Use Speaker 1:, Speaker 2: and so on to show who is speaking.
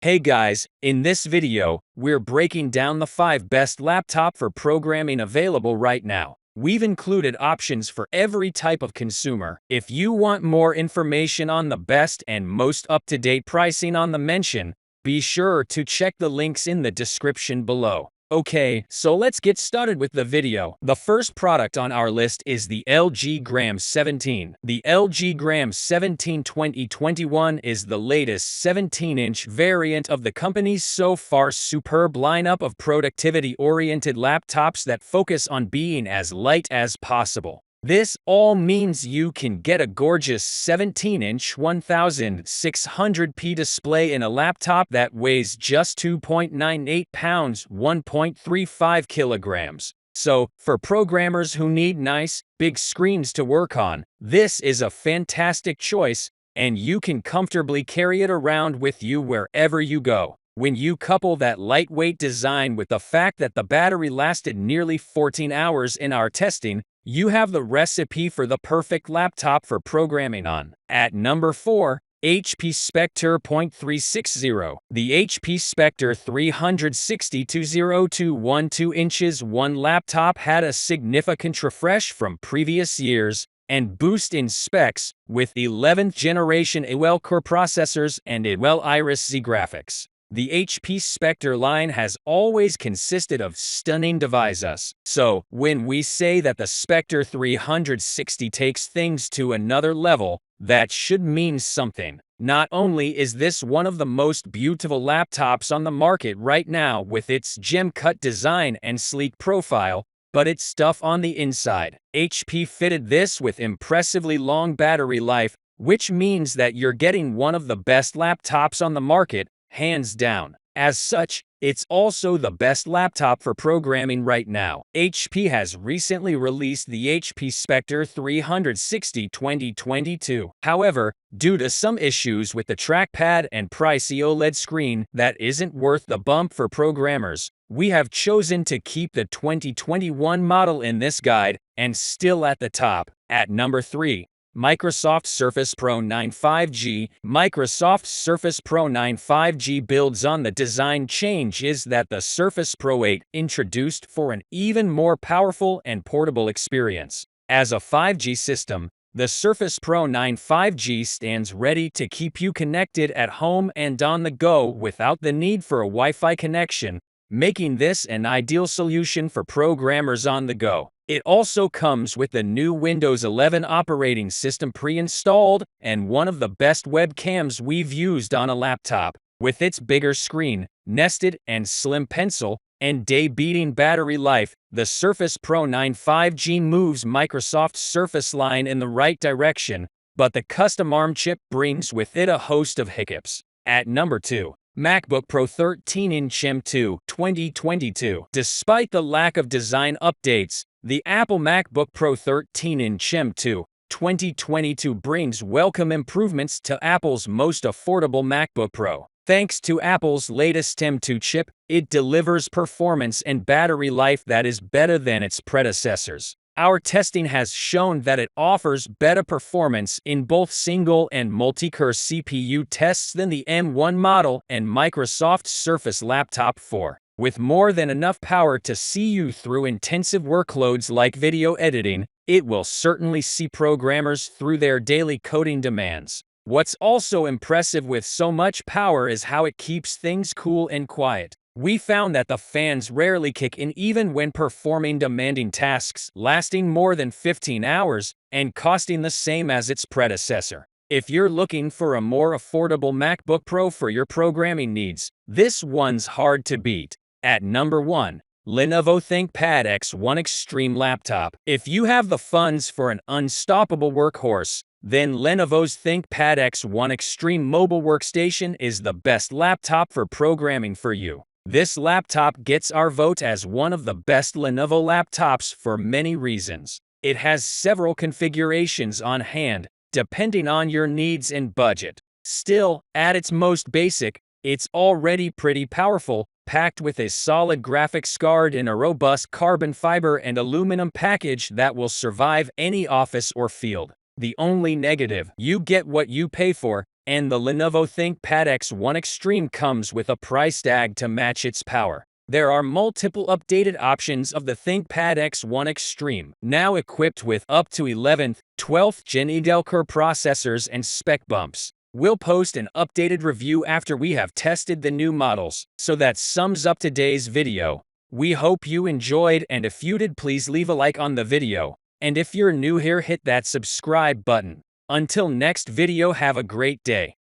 Speaker 1: Hey guys, in this video, we're breaking down the 5 best laptop for programming available right now. We've included options for every type of consumer. If you want more information on the best and most up-to-date pricing on the mention, be sure to check the links in the description below. Okay, so let's get started with the video. The first product on our list is the LG Gram 17. The LG Gram 17 2021 is the latest 17-inch variant of the company's so far superb lineup of productivity-oriented laptops that focus on being as light as possible. This all means you can get a gorgeous 17-inch 1600p display in a laptop that weighs just 2.98 pounds, 1.35 kilograms. So, for programmers who need nice, big screens to work on, this is a fantastic choice, and you can comfortably carry it around with you wherever you go. When you couple that lightweight design with the fact that the battery lasted nearly 14 hours in our testing, you have the recipe for the perfect laptop for programming on. At number 4, HP Spectre .360. The HP Spectre 360-2012 inches 1 laptop had a significant refresh from previous years and boost in specs with 11th generation Intel Core processors and Intel Iris Xe graphics. The HP Spectre line has always consisted of stunning devices. So, when we say that the Spectre 360 takes things to another level, that should mean something. Not only is this one of the most beautiful laptops on the market right now with its gem-cut design and sleek profile, but its stuff on the inside. HP fitted this with impressively long battery life, which means that you're getting one of the best laptops on the market, hands down. As such, it's also the best laptop for programming right now. HP has recently released the HP Spectre 360 2022. However, due to some issues with the trackpad and pricey OLED screen that isn't worth the bump for programmers, we have chosen to keep the 2021 model in this guide, and still at the top. At number 3. Microsoft Surface Pro 9 5G. Microsoft Surface Pro 9 5G builds on the design changes that the Surface Pro 8 introduced for an even more powerful and portable experience. As a 5G system, the Surface Pro 9 5G stands ready to keep you connected at home and on the go without the need for a Wi-Fi connection, making this an ideal solution for programmers on the go. It also comes with the new Windows 11 operating system pre-installed and one of the best webcams we've used on a laptop. With its bigger screen, nested and slim pencil, and day-beating battery life, the Surface Pro 9 5G moves Microsoft's Surface line in the right direction, but the custom ARM chip brings with it a host of hiccups. At number 2. MacBook Pro 13-inch M2 2022. Despite the lack of design updates, the Apple MacBook Pro 13-inch M2 2022 brings welcome improvements to Apple's most affordable MacBook Pro. Thanks to Apple's latest M2 chip, it delivers performance and battery life that is better than its predecessors. Our testing has shown that it offers better performance in both single and multi-core CPU tests than the M1 model and Microsoft's Surface Laptop 4. With more than enough power to see you through intensive workloads like video editing, it will certainly see programmers through their daily coding demands. What's also impressive with so much power is how it keeps things cool and quiet. We found that the fans rarely kick in even when performing demanding tasks, lasting more than 15 hours and costing the same as its predecessor. If you're looking for a more affordable MacBook Pro for your programming needs, this one's hard to beat. At number 1. Lenovo ThinkPad X1 Extreme Laptop. If you have the funds for an unstoppable workhorse, then Lenovo's ThinkPad X1 Extreme mobile workstation is the best laptop for programming for you. This laptop gets our vote as one of the best Lenovo laptops for many reasons. It has several configurations on hand, depending on your needs and budget. Still, at its most basic, it's already pretty powerful, packed with a solid graphics card in a robust carbon fiber and aluminum package that will survive any office or field. The only negative, you get what you pay for, and the Lenovo ThinkPad X1 Extreme comes with a price tag to match its power. There are multiple updated options of the ThinkPad X1 Extreme, now equipped with up to 11th, 12th Gen Intel Core processors and spec bumps. We'll post an updated review after we have tested the new models, so that sums up today's video. We hope you enjoyed, and if you did, please leave a like on the video. And if you're new here, hit that subscribe button. Until next video, have a great day.